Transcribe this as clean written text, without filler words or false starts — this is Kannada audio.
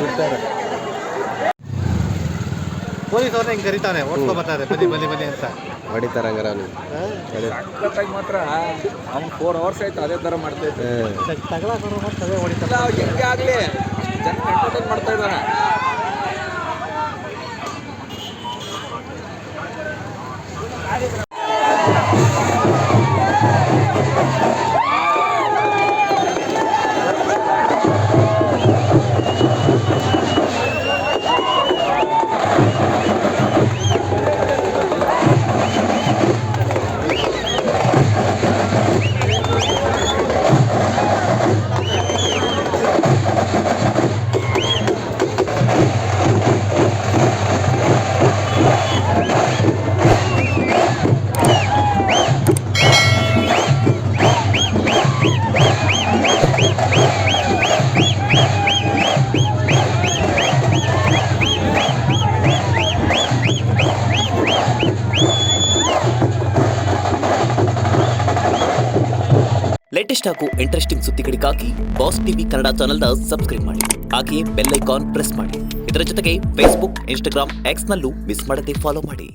ಬಿಡ್ತಾರೆ. ಪೊಲೀಸ್ ಅವ್ರನ್ನ ಹಿಂಗೆ ಕರಿತಾನೆ ಓಡ್ಕೊ ಬರ್ತಾರೆ, ಬನ್ನಿ ಬನ್ನಿ ಬನ್ನಿ ಅಂತ ಹೊಡಿತಾರೆ ಹಂಗಾರ ಅವನು. ಮಾತ್ರ ಅವ್ನು 4 hours ಆಯ್ತು ಅದೇ ಥರ ಮಾಡ್ತಾ ಇದ್ದೆ. ತಗಲ ಅದೇ ಹೊಡಿತಾರೆ. ಹೆಂಗೆ ಆಗಲಿ ಜನ ಎಂಟರ್ಟೈನ್ ಮಾಡ್ತಾ ಇದ್ದಾನೆ. ಲೇಟೆಸ್ಟ್ ಹಾಗೂ ಇಂಟ್ರೆಸ್ಟಿಂಗ್ ಸುದ್ದಿಗಳಿಗಾಗಿ ಬಾಸ್ ಟಿವಿ ಕನ್ನಡ ಚಾನೆಲ್ನ ಸಬ್ಸ್ಕ್ರೈಬ್ ಮಾಡಿ. ಹಾಗೆಯೇ ಬೆಲ್ ಐಕಾನ್ ಪ್ರೆಸ್ ಮಾಡಿ. ಇದರ ಜೊತೆಗೆ ಫೇಸ್ಬುಕ್, ಇನ್ಸ್ಟಾಗ್ರಾಮ್, ಎಕ್ಸ್ನಲ್ಲೂ ಮಿಸ್ ಮಾಡದೆ ಫಾಲೋ ಮಾಡಿ.